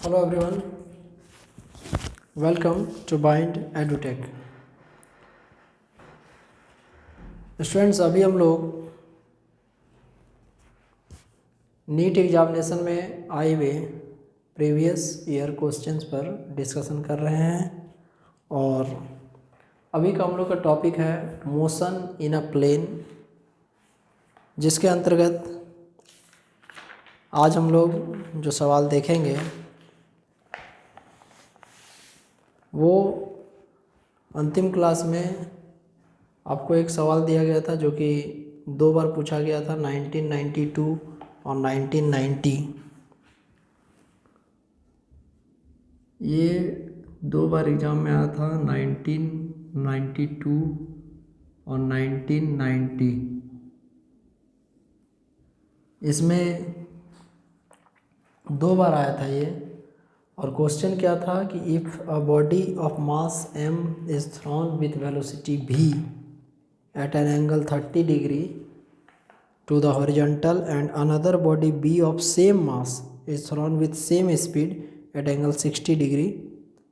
Hello everyone, welcome to Bind EduTech। Students, अभी हम लोग नीट एग्जामिनेशन में आए हुए प्रीवियस ईयर क्वेश्चंस पर डिस्कशन कर रहे हैं और अभी का हम लोग का टॉपिक है मोशन इन अ प्लेन, जिसके अंतर्गत आज हम लोग जो सवाल देखेंगे वो अंतिम क्लास में आपको एक सवाल दिया गया था जो कि 2 बार पूछा गया था, 1992 और 1990। ये 2 बार एग्ज़ाम में आया था, 1992 और 1990। इसमें 2 बार आया था ये। और क्वेश्चन क्या था कि if a body of mass m is throne with velocity v at an angle 30 degree to the horizontal and another body b of same mass is thrown with same speed at angle 60 degree,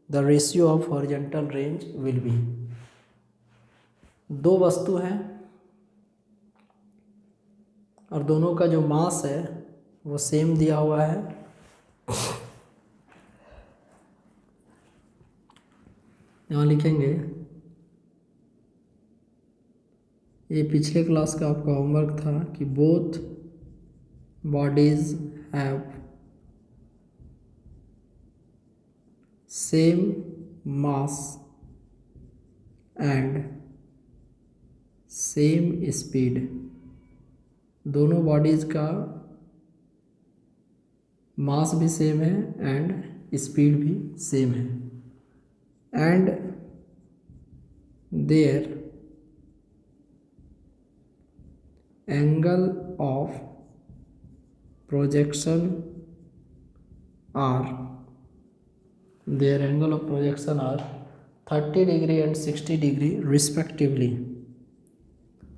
the ratio of horizontal range will be। 2 वस्तु हैं और दोनों का जो मास है वो same दिया हुआ है। यहाँ लिखेंगे, ये पिछले क्लास का आपका होमवर्क था कि both bodies have same mass and same speed. दोनों बॉडीज का मास भी सेम है एंड स्पीड भी सेम है and their angle of projection are 30 degree and 60 degree respectively।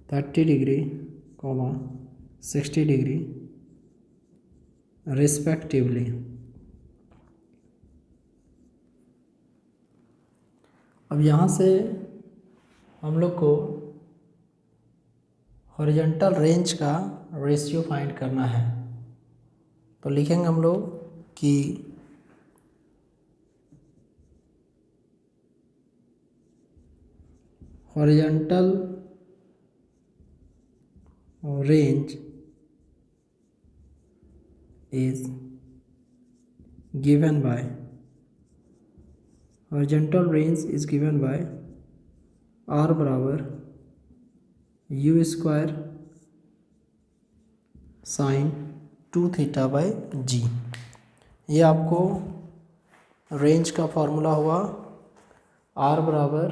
30 degree, 60 degree respectively। अब यहाँ से हम लोग को हॉरिजॉन्टल रेंज का रेशियो फाइंड करना है। तो लिखेंगे हम लोग कि horizontal range is given by r बराबर u square sine 2 theta by g. ये आपको रेंज का फॉर्मूला हुआ r बराबर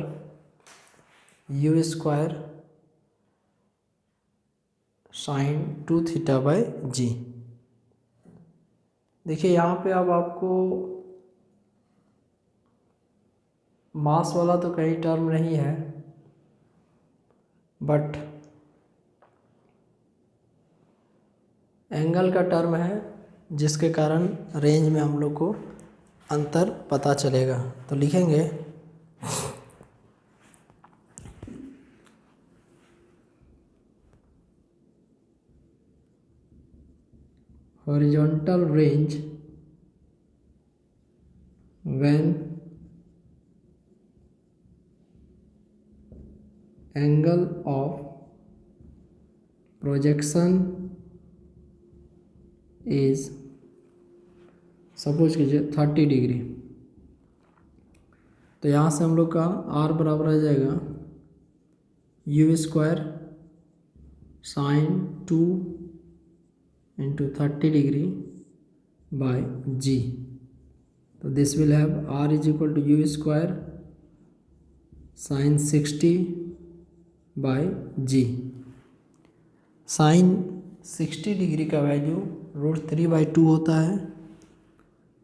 u square sine 2 theta by g. देखिए यहाँ पे अब आपको मास वाला तो कहीं टर्म नहीं है, बट एंगल का टर्म है, जिसके कारण रेंज में हम लोग को अंतर पता चलेगा। तो लिखेंगे horizontal range when angle of projection is, suppose कीजिए 30 डिग्री। तो यहाँ से हम लोग का r बराबर आ जाएगा u square sine 2 into 30 degree by g. तो this will have r is equal to u square sine 60 by g. Sine 60 degree का वैल्यू √3/2 होता है।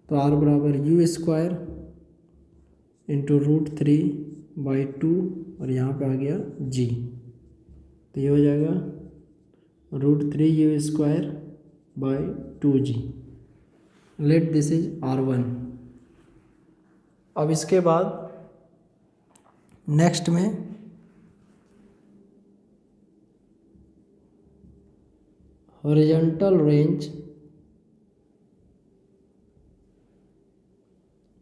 तो r बराबर u स्क्वायर इंटू √3/2 और यहाँ पे आ गया g। तो ये हो जाएगा √3u² by 2g। Let this is R1। अब इसके बाद नेक्स्ट में horizontal range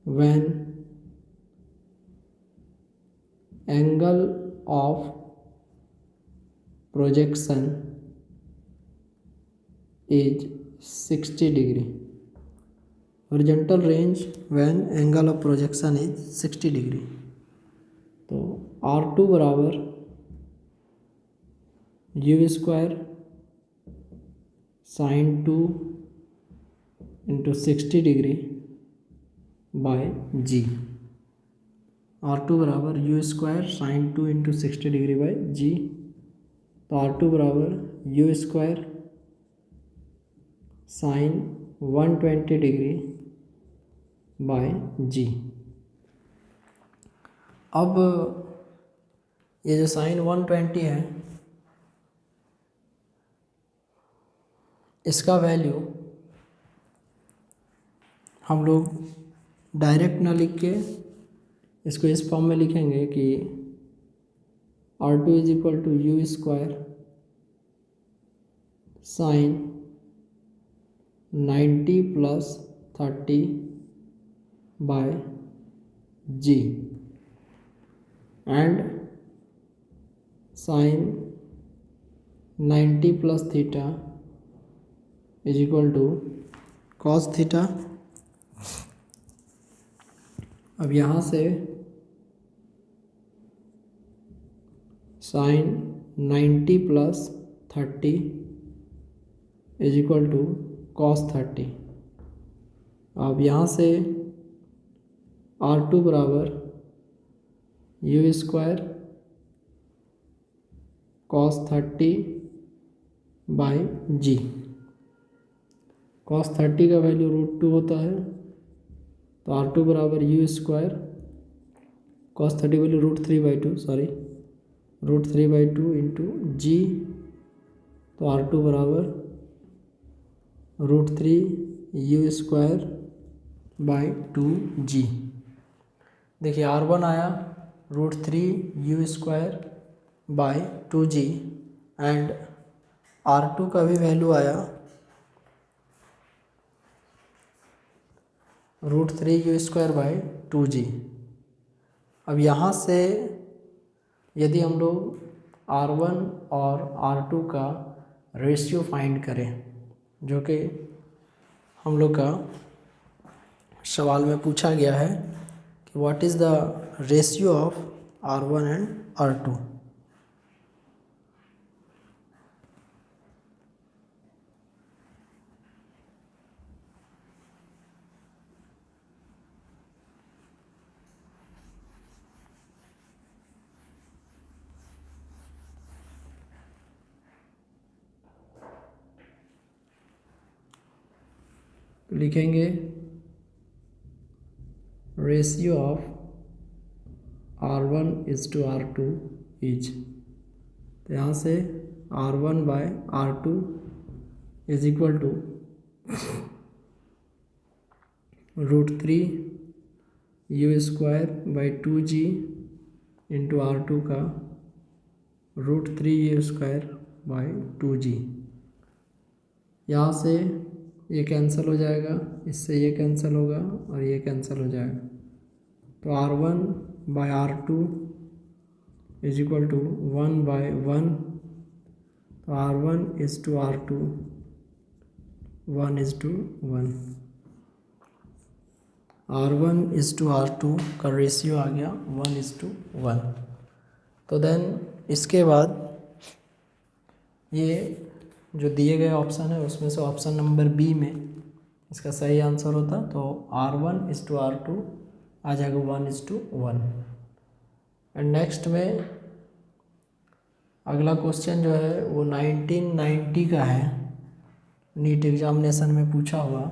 when angle of projection is 60 degree. Horizontal range when angle of projection is 60 degree. तो R2 बराबर U square sine 2 into 60 degree by g. R2 बराबर U square sine 2 into 60 degree by g. तो R2 बराबर U square sine 120 degree by g. अब ये जो sign 120 है इसका वैल्यू हम लोग डायरेक्ट ना लिख के इसको इस फॉर्म में लिखेंगे कि R2 is equal to u square sine 90 plus 30 by g and sine 90 plus theta is equal to cos theta. अब यहाँ से sine 90 plus 30 is equal to cos 30। अब यहाँ से R2 बराबर u square cos 30 by g. Cos 30 का value √2 होता है, तो R2 बराबर u square cos 30 value √3/2 sorry √3/2 into g. तो R2 बराबर √3 यू स्क्वायर बाय 2g। देखिए R1 आया √3 u square bye 2g and R2 का भी वैल्यू आया √3 यू स्क्वायर बाय 2g। अब यहाँ से यदि हम लोग R1 और R2 का रेशियो फाइंड करें, जो कि हम लोग का सवाल में पूछा गया है कि what is the ratio of R1 and R2। लिखेंगे ratio of R1 is to R2 is, तो यहाँ से R1 by R2 is equal to √3 u square by 2g into R2 का √3 यू स्क्वायर बाई 2g। यहाँ से ये cancel हो जाएगा, इससे ये कैंसिल होगा और ये कैंसिल हो जाएगा। तो R1 by R2 is equal to 1/1। तो R1 is to R2 1:1। R1 is to R2 का रेशियो आ गया 1:1। तो देन इसके बाद ये जो दिए गए ऑप्शन है उसमें से ऑप्शन नंबर बी में इसका सही आंसर होता, तो R1 इज टू R2 आ जाएगा 1:1। एंड नेक्स्ट में अगला क्वेश्चन जो है वो 1990 का है, नीट एग्जामिनेशन में पूछा हुआ।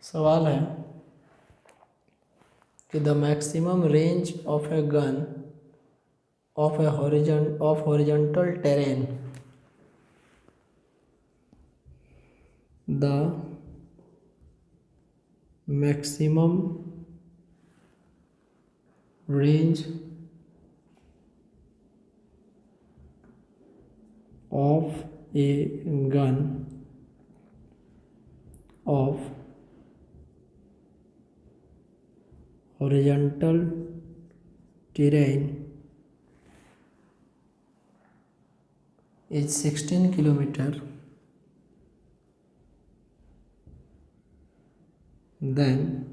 सवाल है कि the maximum range of a gun of horizontal terrain, the maximum range of a gun of horizontal terrain is 16 kilometer, then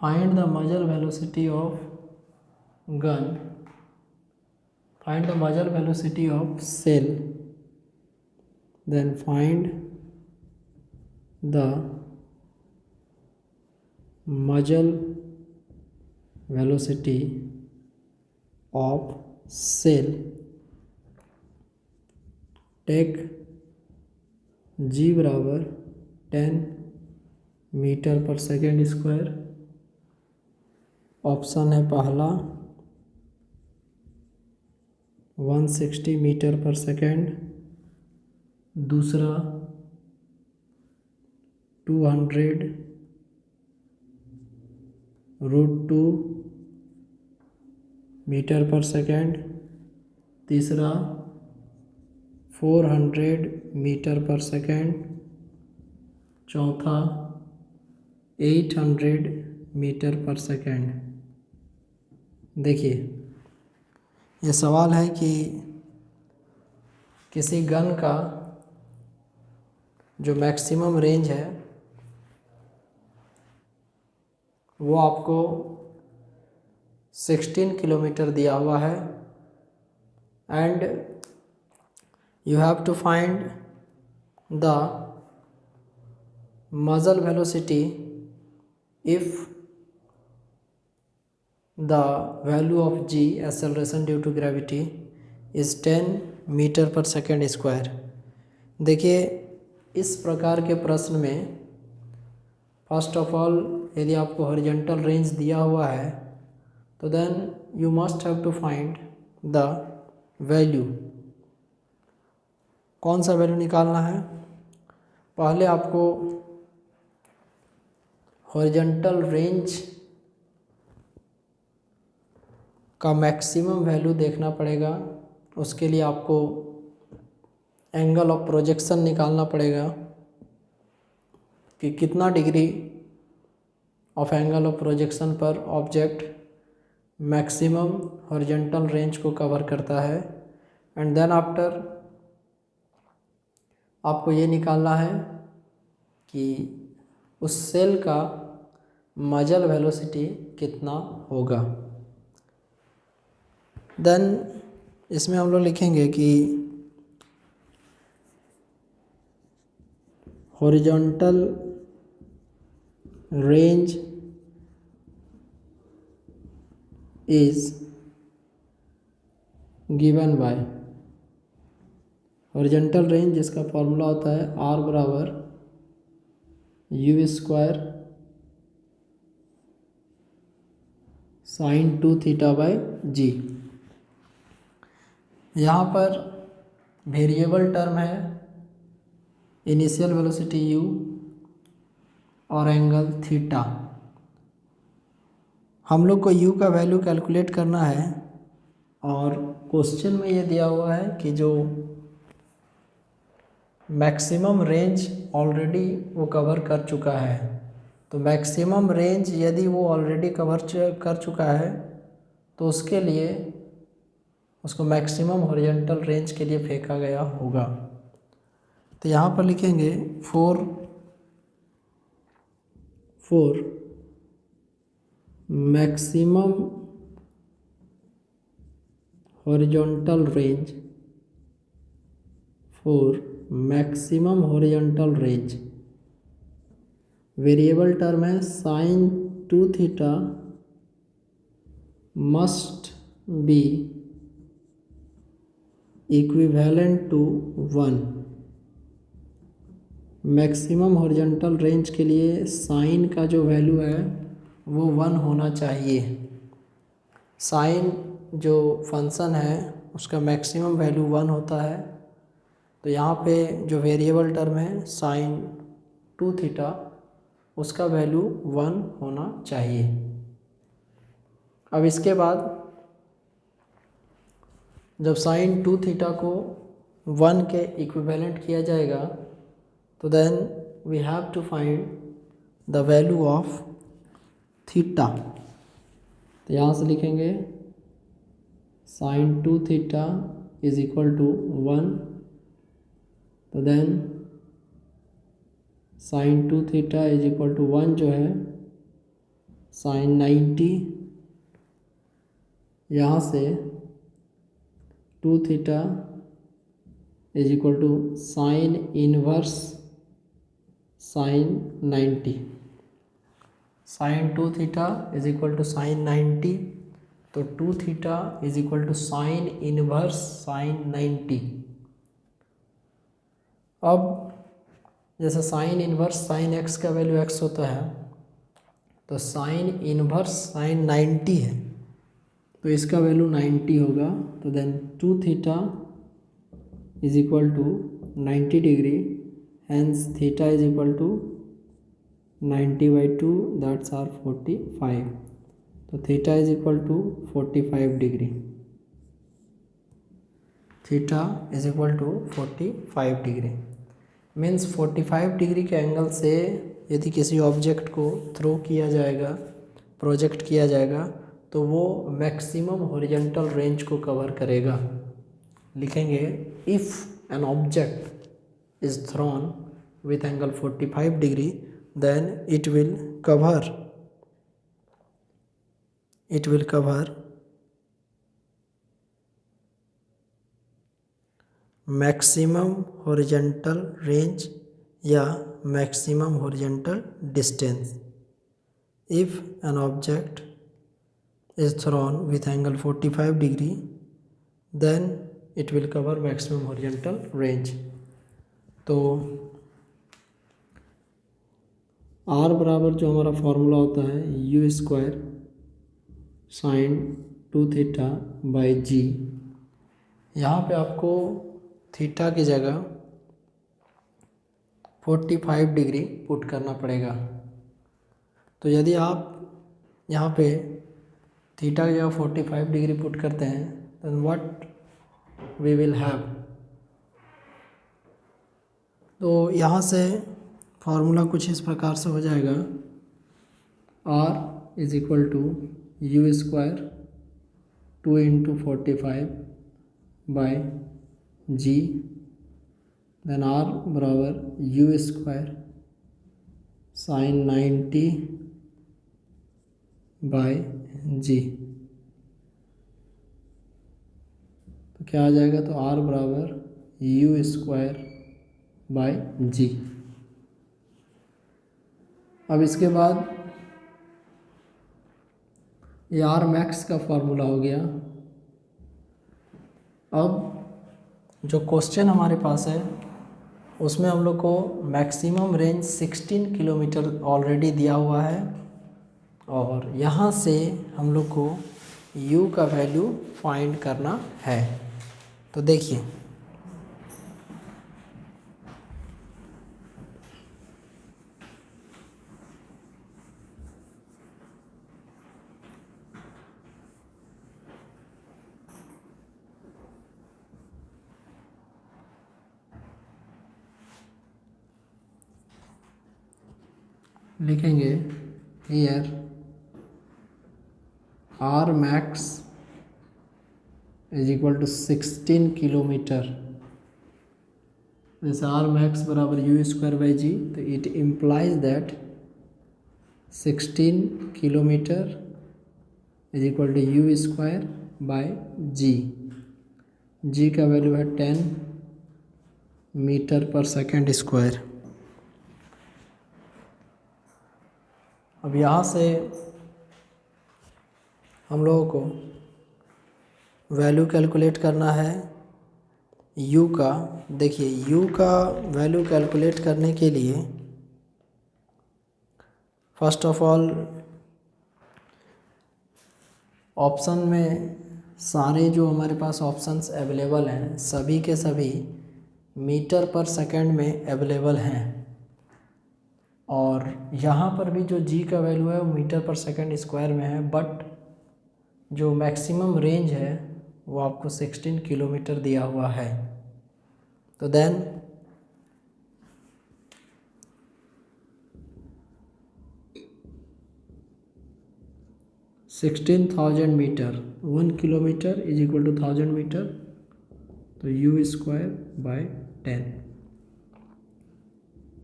find the muzzle velocity of gun, find the muzzle velocity of shell, then find the muzzle velocity of shell, take g बराबर 10 metre पर second square. Option है पहला 160 metre पर second, दूसरा 200√2 metre पर second, तीसरा 400 metre पर second, चौथा 800 मीटर पर सेकेंड। देखिए ये सवाल है कि किसी गन का जो मैक्सिमम रेंज है वो आपको 16 किलोमीटर दिया हुआ है and you have to find the muzzle velocity if the value of g, acceleration due to gravity, is 10 metre पर सेकेंड स्क्वायर। देखिए इस प्रकार के प्रश्न में फर्स्ट ऑफ ऑल यदि आपको हॉरिजॉन्टल रेंज दिया हुआ है तो then you must have to find the value. कौन सा वैल्यू निकालना है? पहले आपको हॉरिजॉन्टल रेंज का मैक्सिमम वैल्यू देखना पड़ेगा। उसके लिए आपको एंगल ऑफ प्रोजेक्शन निकालना पड़ेगा कि कितना degree of angle of projection पर ऑब्जेक्ट मैक्सिमम हॉरिजॉन्टल रेंज को कवर करता है एंड देन आफ्टर आपको ये निकालना है कि उस सेल का मजल वेलोसिटी कितना होगा। देन इसमें हम लोग लिखेंगे कि horizontal range is given by horizontal range जिसका फॉर्मूला होता है r बराबर u square sin 2 theta by g. यहाँ पर वेरिएबल टर्म है इनिशियल वेलोसिटी u और एंगल थीटा। हम लोग को u का वैल्यू कैलकुलेट करना है और क्वेश्चन में ये दिया हुआ है कि जो मैक्सिमम रेंज ऑलरेडी वो कवर कर चुका है। तो मैक्सिमम रेंज यदि वो ऑलरेडी कवर कर चुका है तो उसके लिए उसको मैक्सिमम हॉरिजॉन्टल रेंज के लिए फेंका गया होगा। तो यहाँ पर लिखेंगे for maximum horizontal range maximum horizontal range variable term है sine 2 theta must be equivalent to 1। Maximum horizontal range के लिए साइन का जो वैल्यू है वो 1 होना चाहिए। साइन जो फंक्शन है उसका मैक्सिमम वैल्यू 1 होता है। तो यहाँ पे जो वेरिएबल टर्म है साइन 2 थीटा उसका वैल्यू 1 होना चाहिए। अब इसके बाद जब साइन 2 थीटा को 1 के इक्विवेलेंट किया जाएगा तो then we have to find the value of theta. तो यहाँ से लिखेंगे sine 2 theta is equal to 1। तो then sine 2 theta is equal to 1 जो है साइन 90, यहाँ से 2 theta is equal to sine inverse sine 90। Sine 2 theta is equal to sine 90, तो 2 theta is equal to sine inverse sine 90। अब जैसे sine inverse sine x का value x होता है तो साइन इनवर्स साइन 90 है तो इसका वैल्यू 90 होगा। तो then 2 theta is equal to 90 degree, hence theta is equal to 90/2 that's are 45। तो theta is equal to 45 degree. Theta is equal to 45 degree means 45 degree के एंगल से यदि किसी ऑब्जेक्ट को थ्रो किया जाएगा, प्रोजेक्ट किया जाएगा, तो वो मैक्सिमम हॉरिजॉन्टल रेंज को कवर करेगा। लिखेंगे if an object is throne with angle 45 degree then it will cover maximum horizontal range या maximum horizontal distance। if an object is thrown with angle 45 degree then it will cover maximum horizontal range। तो R बराबर जो हमारा formula होता है u square sine 2 theta by g. यहाँ पे आपको थीटा की जगह 45 डिग्री पुट करना पड़ेगा। तो यदि आप यहाँ पे थीटा की जगह 45 डिग्री पुट करते हैं then what we will have। तो यहाँ से फार्मूला कुछ इस प्रकार से हो जाएगा R is equal to u square 2 into 45 by g, then R बराबर u square sine 90 by g. तो क्या आ जाएगा, तो R बराबर यू स्क्वायर बाई जी। अब इसके बाद ये आर मैक्स का फॉर्मूला हो गया। अब जो क्वेश्चन हमारे पास है उसमें हम लोग को मैक्सिमम रेंज 16 किलोमीटर ऑलरेडी दिया हुआ है और यहाँ से हम लोग को u का वैल्यू फाइंड करना है। तो देखिए लिखेंगे here R max is equal to 16 kilometre. जैसे आर मैक्स बराबर यू स्क्वायर बाई जी, तो it implies that 16 kilometre is equal to u square by जी। जी का वैल्यू है 10 मीटर पर सेकेंड स्क्वायर। अब यहाँ से हम लोगों को वैल्यू कैलकुलेट करना है u का, देखिए u का वैल्यू कैलकुलेट करने के लिए फर्स्ट ऑफ ऑल ऑप्शन में सारे जो हमारे पास ऑप्शंस अवेलेबल हैं सभी के सभी मीटर पर सेकंड में अवेलेबल हैं, और यहाँ पर भी जो g का वैल्यू है वो मीटर पर सेकंड स्क्वायर में है, बट जो मैक्सिमम रेंज है वो आपको 16 किलोमीटर दिया हुआ है। तो then 16,000 metre, 1 kilometre is equal to 1000 metre, तो यू स्क्वायर बाय 10।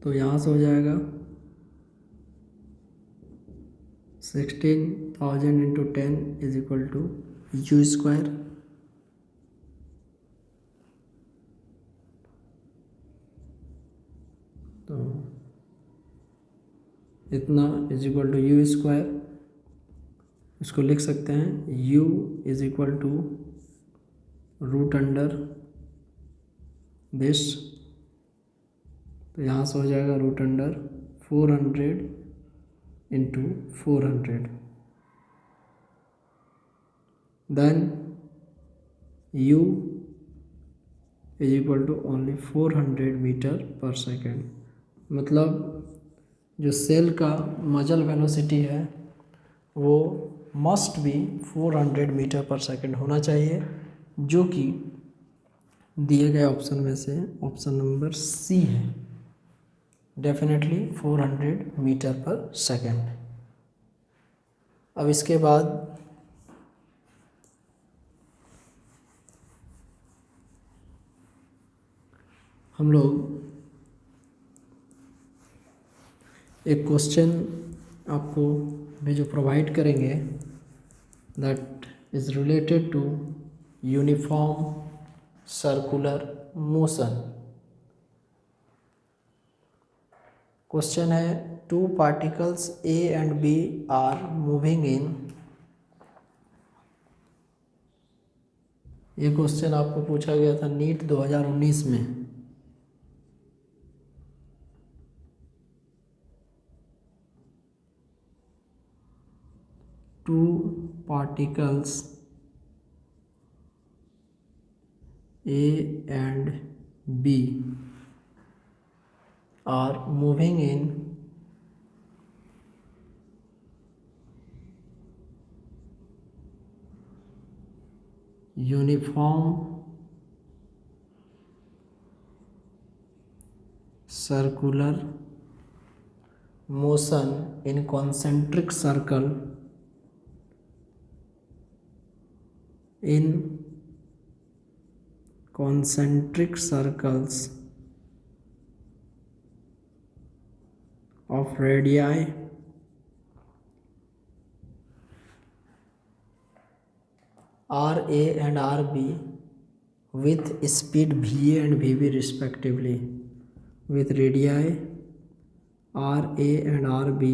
तो यहाँ से हो जाएगा 16,000 into 10 is equal to u square, तो इतना is equal to u square. इसको लिख सकते हैं u is equal to root under this, तो यहाँ से हो जाएगा root under 400 into 400, then u is equal to only 400 metre पर सेकेंड। मतलब जो सेल का मजल वेलोसिटी है वो मस्ट बी 400 मीटर पर सेकेंड होना चाहिए, जो कि दिए गए ऑप्शन में से ऑप्शन नंबर सी है, डेफिनेटली 400 मीटर पर सेकेंड। अब इसके बाद हम लोग एक क्वेश्चन आपको भी जो प्रोवाइड करेंगे that is related to uniform circular motion. Question है two particles A and B are moving in, ये क्वेश्चन आपको पूछा गया था नीट 2019 में। Two particles A and B are moving in uniform circular motion in concentric circle in concentric circles of radii RA and RB with speed VA and VB respectively, with radii RA and RB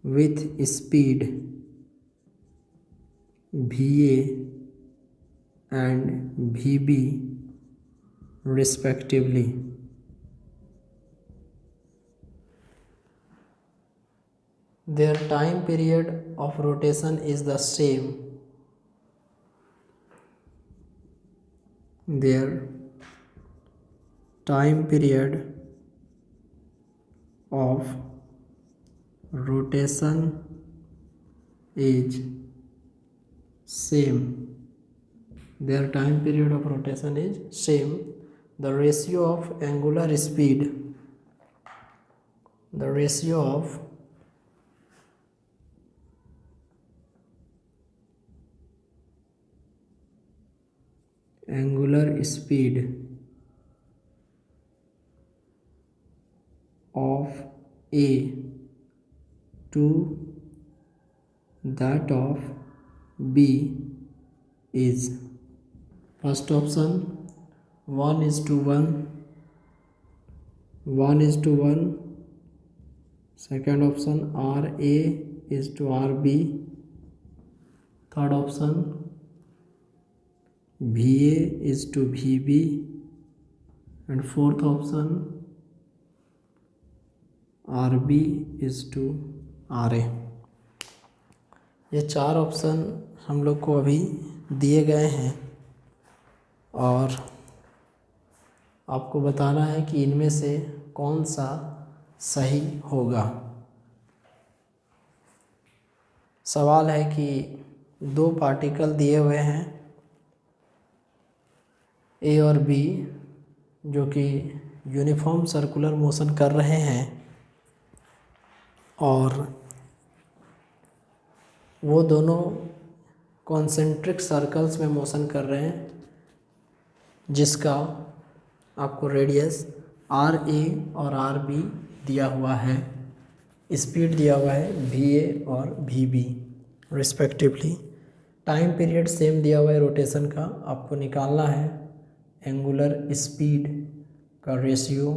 with speed VA and VB respectively. Their time period of rotation is the same. Their time period of rotation is same. Their time period of rotation is same. The ratio of angular speed, the ratio of angular speed of A to that of B is, first option 1:1, 1:1, second option RA is to RB, third option VA is to VB, and fourth option RB is to RA। ये चार option हम लोग को अभी दिए गए हैं और आपको बताना है कि इनमें से कौन सा सही होगा। सवाल है कि दो पार्टिकल दिए हुए हैं ए और बी, जो कि यूनिफॉर्म सर्कुलर मोशन कर रहे हैं और वो दोनों कॉन्सेंट्रिक सर्कल्स में मोशन कर रहे हैं, जिसका आपको रेडियस आर ए और आर बी दिया हुआ है, स्पीड दिया हुआ है VA और VB respectively. Time period same दिया हुआ है रोटेशन का। आपको निकालना है एंगुलर स्पीड का रेशियो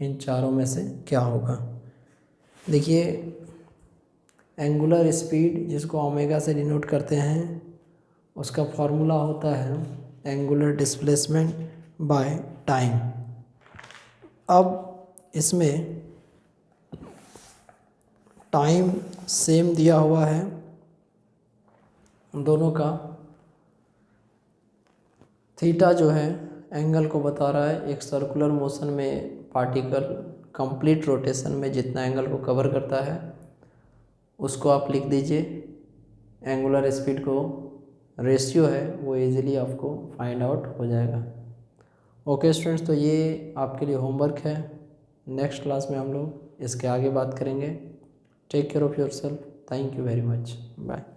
इन चारों में से क्या होगा। देखिए, एंगुलर स्पीड जिसको ओमेगा से डिनोट करते हैं, उसका फॉर्मूला होता है एंगुलर डिस्प्लेसमेंट बाय टाइम। अब इसमें टाइम सेम दिया हुआ है दोनों का। थीटा जो है एंगल को बता रहा है। एक सर्कुलर मोशन में पार्टिकल कंप्लीट रोटेशन में जितना एंगल को कवर करता है उसको आप लिख दीजिए। एंगुलर स्पीड को रेशियो है वो इजीली आपको फाइंड आउट हो जाएगा। ओके स्टूडेंट्स, तो ये आपके लिए होमवर्क है। नेक्स्ट क्लास में हम लोग इसके आगे बात करेंगे। Take care of yourself. Thank you very much. Bye.